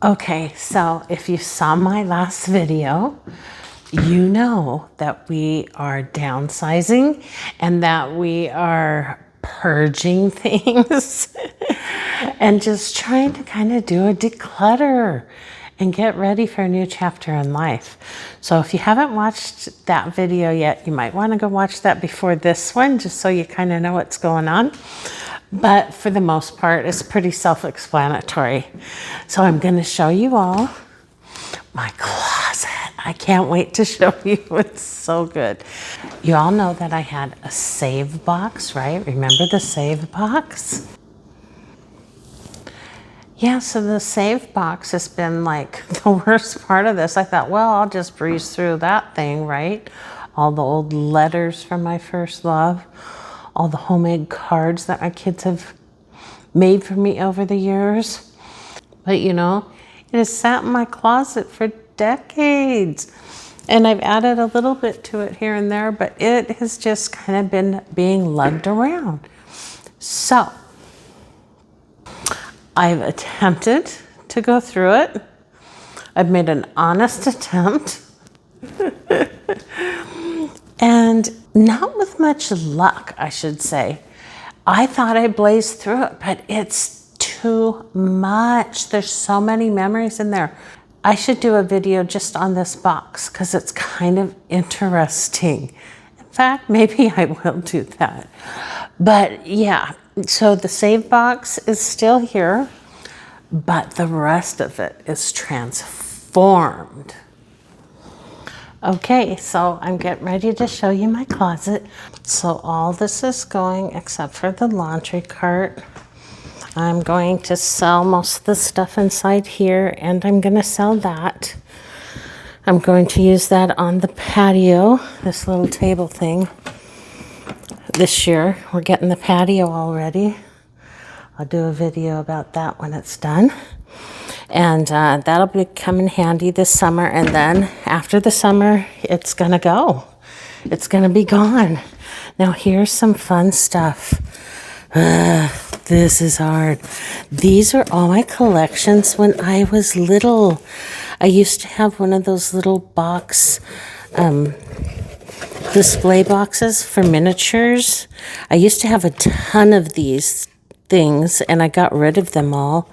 Okay, so if you saw my last video, you know that we are downsizing and that we are purging things and just trying to kind of do a declutter and get ready for a new chapter in life. So if you haven't watched that video yet, you might want to go watch that before this one, just so you kind of know what's going on. But for the most part, it's pretty self-explanatory. So I'm going to show you all my closet. I can't wait to show you. It's so good. You all know that I had a save box, right? Remember the save box? Yeah, so the save box has been like the worst part of this. I thought, well, I'll just breeze through that thing, right? All the old letters from my first love, all the homemade cards that my kids have made for me over the years. But you know, it has sat in my closet for decades. And I've added a little bit to it here and there, but it has just kind of been being lugged around. So I've attempted to go through it. I've made an honest attempt. And not with much luck, I should say. I thought I blazed through it, but it's too much. There's so many memories in there. I should do a video just on this box because it's kind of interesting. In fact, maybe I will do that. But yeah, so the save box is still here, but the rest of it is transformed. Okay, so I'm getting ready to show you my closet. So all this is going, except for the laundry cart. I'm going to sell most of the stuff inside here, and I'm going to sell that. I'm going to use that on the patio, this little table thing. This year, we're getting the patio all ready. I'll do a video about that when it's done. And that'll be coming handy this summer. And then after the summer, it's gonna go. It's gonna be gone. Now here's some fun stuff. This is hard. These are all my collections when I was little. I used to have one of those little box display boxes for miniatures. I used to have a ton of these things, and I got rid of them all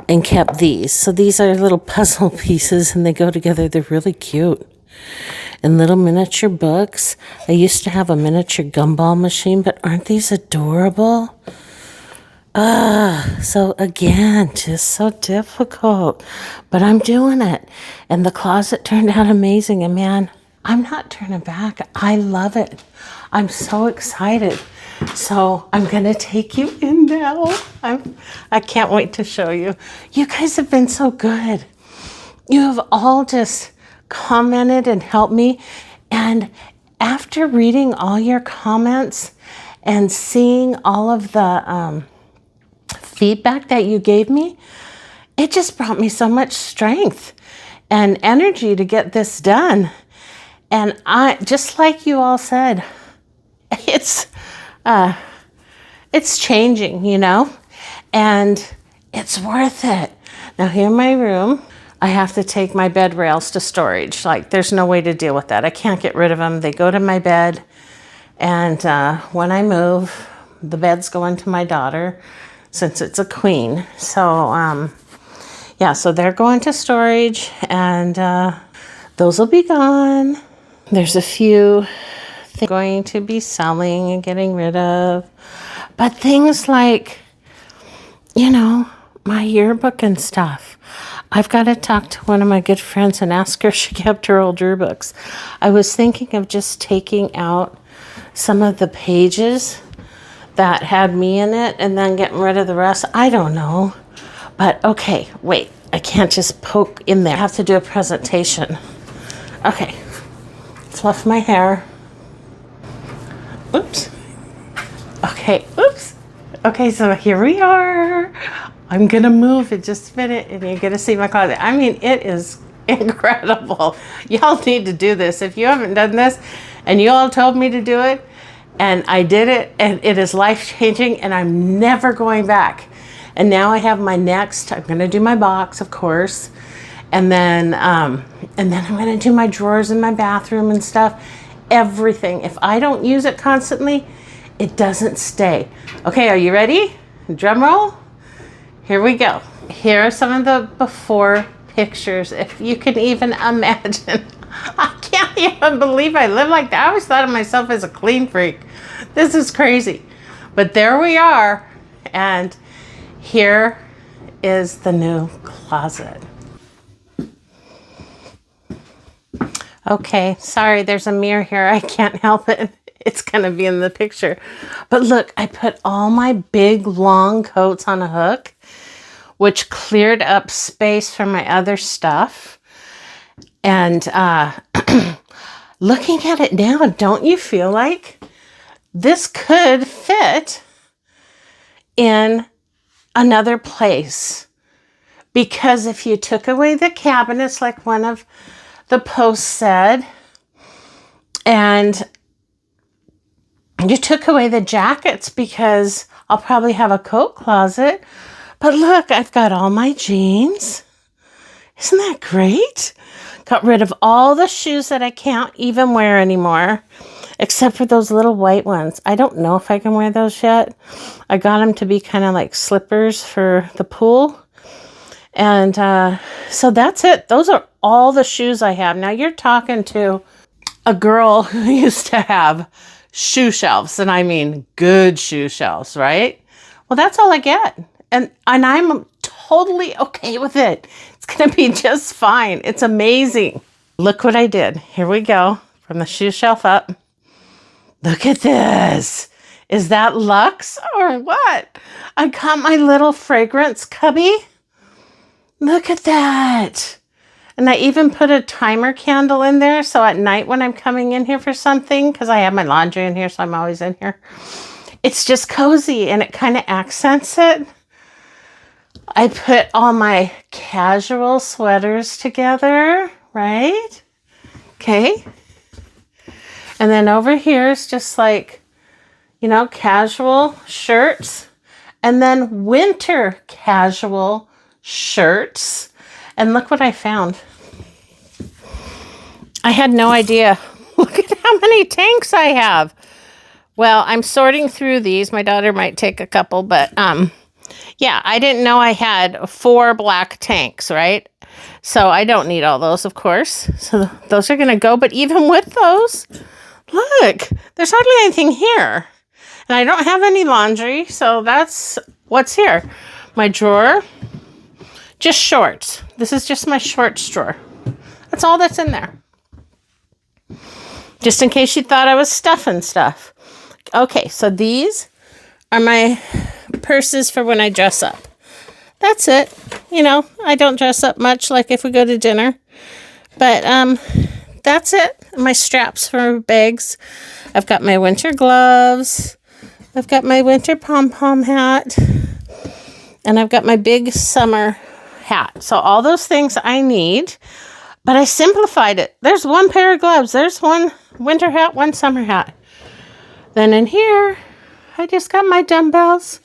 and kept these. So these are little puzzle pieces, and they go together. They're really cute. And little miniature books. I used to have a miniature gumball machine, but aren't these adorable? So again, just so difficult. But I'm doing it. And the closet turned out amazing. And man, I'm not turning back. I love it. I'm so excited. So I'm going to take you in now. I can't wait to show you. You guys have been so good. You have all just commented and helped me. And after reading all your comments and seeing all of the feedback that you gave me, it just brought me so much strength and energy to get this done. And I, just like you all said, it's changing, you know, and it's worth it. Now here in my room, I have to take my bed rails to storage. Like there's no way to deal with that. I can't get rid of them. They go to my bed. And when I move, the beds go into my daughter since it's a queen. So yeah, so they're going to storage, and those will be gone. There's a few things I'm going to be selling and getting rid of. But things like, you know, my yearbook and stuff. I've got to talk to one of my good friends and ask her if she kept her old yearbooks. I was thinking of just taking out some of the pages that had me in it and then getting rid of the rest. I don't know. But okay, wait. I can't just poke in there. I have to do a presentation. Okay. Fluff my hair. Oops. Okay, oops. Okay, so here we are. I'm gonna move in just a minute and you're gonna see my closet. I mean, it is incredible. Y'all need to do this. If you haven't done this and you all told me to do it and I did it, and it is life-changing, and I'm never going back. And now I have my next, I'm going to do my box, of course. And then I'm going to do my drawers in my bathroom and stuff. Everything. If I don't use it constantly, it doesn't stay. Okay, are you ready? Drum roll. Here we go. Here are some of the before pictures, if you can even imagine. I can't even believe I live like that. I always thought of myself as a clean freak. This is crazy. But there we are. And here is the new closet. Okay, sorry, there's a mirror here. I can't help it. It's gonna be in the picture. But look, I put all my big long coats on a hook, which cleared up space for my other stuff. And looking at it now, don't you feel like this could fit in another place? Because if you took away the cabinets, like one of the posts said, and you took away the jackets, because I'll probably have a coat closet. But look, I've got all my jeans. Isn't that great? Got rid of all the shoes that I can't even wear anymore, except for those little white ones. I don't know if I can wear those yet. I got them to be kind of like slippers for the pool. And so that's it. Those are all the shoes I have. Now you're talking to a girl who used to have shoe shelves, and I mean good shoe shelves, right? Well, that's all I get. And I'm totally okay with it. It's going to be just fine. It's amazing. Look what I did. Here we go. From the shoe shelf up. Look at this. Is that luxe or what? I got my little fragrance cubby. Look at that. And I even put a timer candle in there. So at night when I'm coming in here for something, because I have my laundry in here, so I'm always in here. It's just cozy and it kind of accents it. I put all my casual sweaters together, right? Okay. And then over here is just like, you know, casual shirts. And then winter casual shirts. And look what I found. I had no idea. Look at how many tanks I have. Well, I'm sorting through these. My daughter might take a couple, but yeah, I didn't know I had 4 black tanks, right? So I don't need all those, of course. So those are going to go. But even with those, look, there's hardly anything here. And I don't have any laundry, so that's what's here. My drawer, just shorts. This is just my shorts drawer. That's all that's in there. Just in case you thought I was stuffing stuff. Okay, so these are my purses for when I dress up. That's it. You know, I don't dress up much, like if we go to dinner. But that's it. My straps for bags. I've got my winter gloves. I've got my winter pom-pom hat. And I've got my big summer hat. So all those things I need. But I simplified it. There's one pair of gloves. There's one winter hat, one summer hat. Then in here, I just got my dumbbells.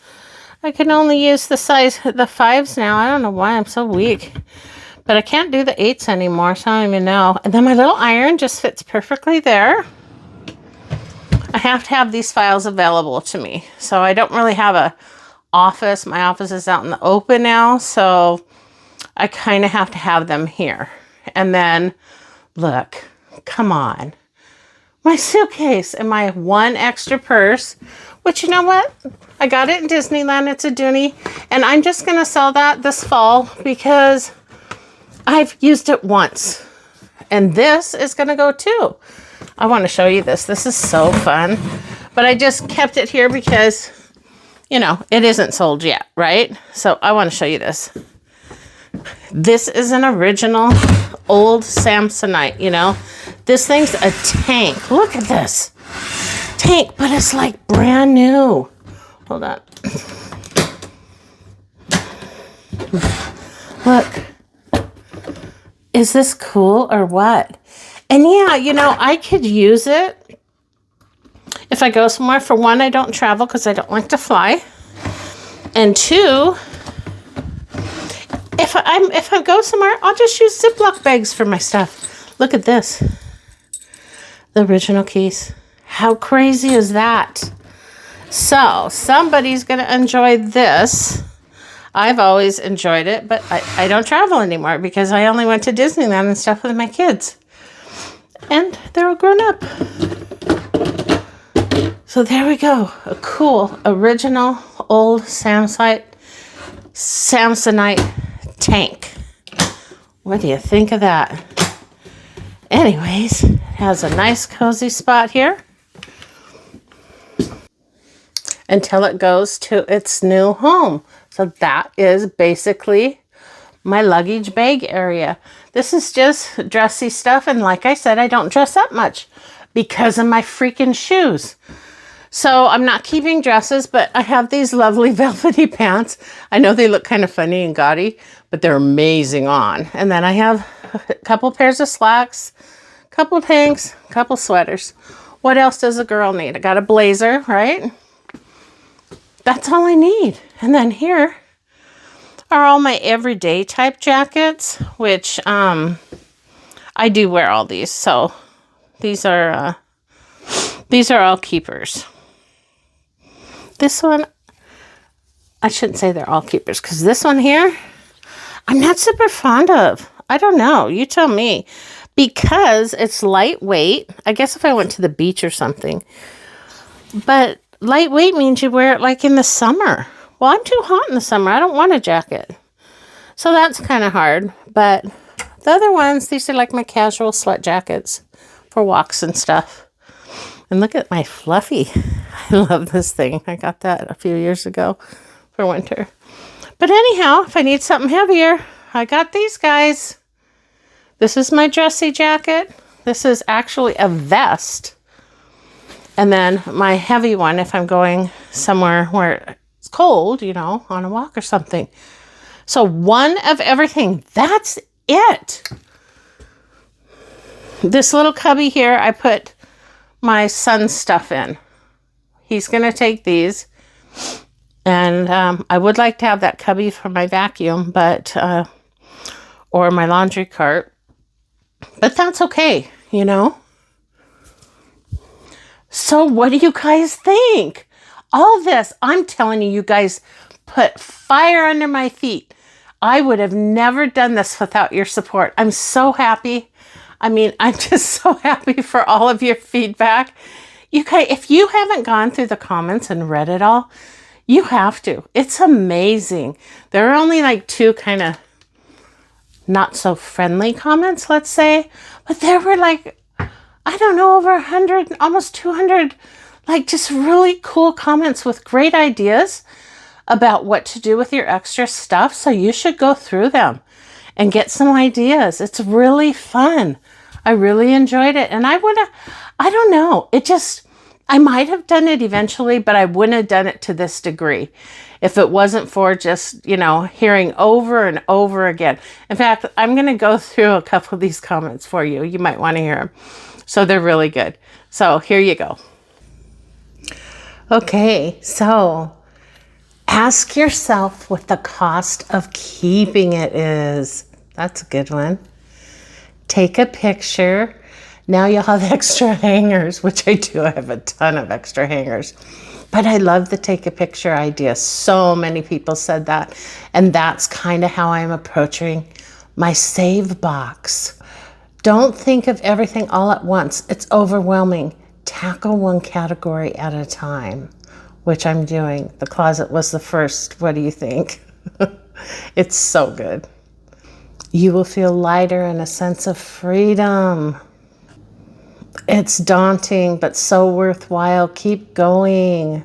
I can only use the 5s now. I don't know why I'm so weak. But I can't do the 8s anymore, so I don't even know. And then my little iron just fits perfectly there. I have to have these files available to me. So I don't really have a office. My office is out in the open now, so I kind of have to have them here. And then, look, come on. My suitcase and my one extra purse, which, you know what? I got it in Disneyland. It's a Dooney. And I'm just going to sell that this fall because I've used it once. And this is going to go too. I want to show you this. This is so fun. But I just kept it here because, you know, it isn't sold yet, right? So I want to show you this. This is an original old Samsonite, you know. This thing's a tank. Look at this. Tank, but it's like brand new. Hold on. Look. Is this cool or what? And yeah, you know, I could use it if I go somewhere. For one, I don't travel because I don't like to fly. And 2, if I go somewhere, I'll just use Ziploc bags for my stuff. Look at this. The original keys. How crazy is that? So somebody's going to enjoy this. I've always enjoyed it, but I don't travel anymore because I only went to Disneyland and stuff with my kids. And they're all grown up. So there we go. A cool, original, old Samsonite tank. What do you think of that? Anyways, it has a nice cozy spot here until it goes to its new home. So that is basically my luggage bag area. This is just dressy stuff. And like I said, I don't dress up much because of my freaking shoes. So I'm not keeping dresses, but I have these lovely velvety pants. I know they look kind of funny and gaudy, but they're amazing on. And then I have a couple pairs of slacks, a couple tanks, a couple sweaters. What else does a girl need? I got a blazer, right? That's all I need. And then here are all my everyday type jackets, which I do wear all these. So these are all keepers. This one, I shouldn't say they're all keepers because this one here, I'm not super fond of. I don't know. You tell me. Because it's lightweight. I guess if I went to the beach or something. But lightweight means you wear it like in the summer. Well, I'm too hot in the summer. I don't want a jacket. So that's kind of hard. But the other ones, these are like my casual sweat jackets for walks and stuff. And look at my fluffy. I love this thing. I got that a few years ago for winter. But anyhow, if I need something heavier, I got these guys. This is my dressy jacket. This is actually a vest. And then my heavy one, if I'm going somewhere where it's cold, you know, on a walk or something. So one of everything. That's it. This little cubby here, I put my son's stuff in. He's going to take these. And I would like to have that cubby for my vacuum, but or my laundry cart. But that's okay, you know. So what do you guys think? All this, I'm telling you, you guys put fire under my feet. I would have never done this without your support. I'm so happy. I mean, I'm just so happy for all of your feedback. You guys, if you haven't gone through the comments and read it all, you have to. It's amazing. There are only like 2 kind of not so friendly comments, let's say, but there were like, I don't know, over 100, almost 200, like just really cool comments with great ideas about what to do with your extra stuff. So you should go through them and get some ideas. It's really fun. I really enjoyed it. And I don't know, I might have done it eventually, but I wouldn't have done it to this degree if it wasn't for just, you know, hearing over and over again. In fact, I'm going to go through a couple of these comments for you. You might want to hear them. So they're really good. So here you go. Okay, so ask yourself what the cost of keeping it is. That's a good one. Take a picture. Now you'll have extra hangers, which I do. I have a ton of extra hangers. But I love the take a picture idea. So many people said that. And that's kind of how I'm approaching my save box. Don't think of everything all at once. It's overwhelming. Tackle one category at a time, which I'm doing. The closet was the first. What do you think? It's so good. You will feel lighter and a sense of freedom. It's daunting, but so worthwhile. Keep going.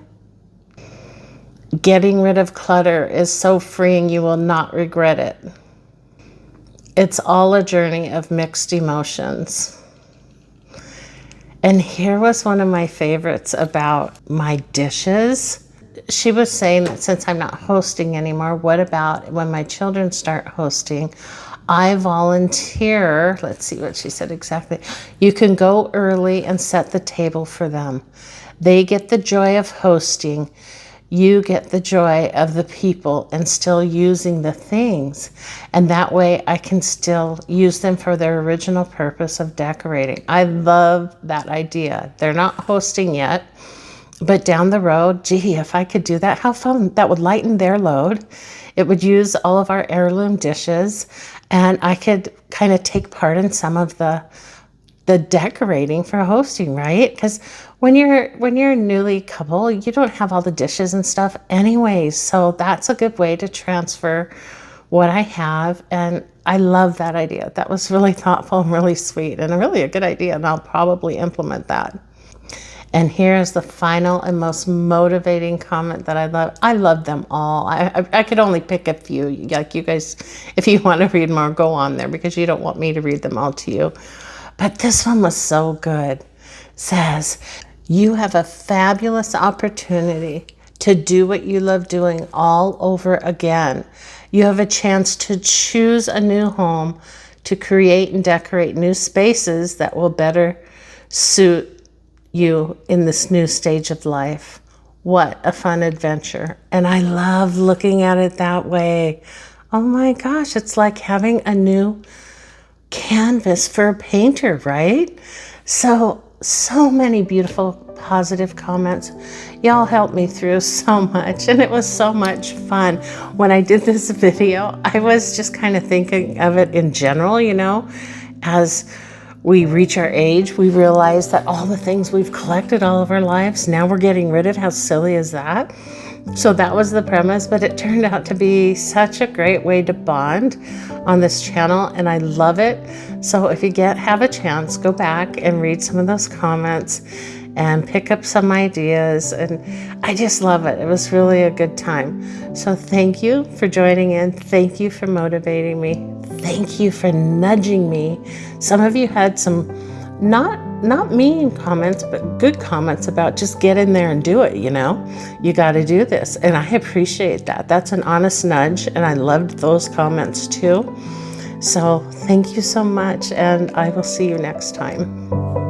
Getting rid of clutter is so freeing. You will not regret it. It's all a journey of mixed emotions. And here was one of my favorites about my dishes. She was saying that since I'm not hosting anymore, what about when my children start hosting? I volunteer. Let's see what she said exactly. You can go early and set the table for them. They get the joy of hosting. You get the joy of the people and still using the things. And that way I can still use them for their original purpose of decorating. I love that idea. They're not hosting yet, but down the road, gee, if I could do that, how fun. That would lighten their load. It would use all of our heirloom dishes, and I could kind of take part in some of the decorating for hosting, right? Because when you're a newly couple, you don't have all the dishes and stuff anyways. So that's a good way to transfer what I have. And I love that idea. That was really thoughtful and really sweet and really a good idea. And I'll probably implement that. And here is the final and most motivating comment that I love. I love them all. I could only pick a few. Like you guys, if you want to read more, go on there because you don't want me to read them all to you. But this one was so good. It says, you have a fabulous opportunity to do what you love doing all over again. You have a chance to choose a new home, to create and decorate new spaces that will better suit you in this new stage of life. What a fun adventure. And I love looking at it that way. Oh my gosh, it's like having a new canvas for a painter, right? So many beautiful positive comments. Y'all helped me through so much, and it was so much fun. When I did this video, I was just kind of thinking of it in general, you know, as we reach our age, we realize that all the things we've collected all of our lives, now we're getting rid of. How silly is that? So that was the premise, but it turned out to be such a great way to bond on this channel, and I love it. So if you have a chance, go back and read some of those comments and pick up some ideas, and I just love it. It was really a good time. So thank you for joining in. Thank you for motivating me. Thank you for nudging me. Some of you had some not mean comments, but good comments about just get in there and do it, you know. You got to do this, and I appreciate that. That's an honest nudge, and I loved those comments too. So thank you so much, and I will see you next time.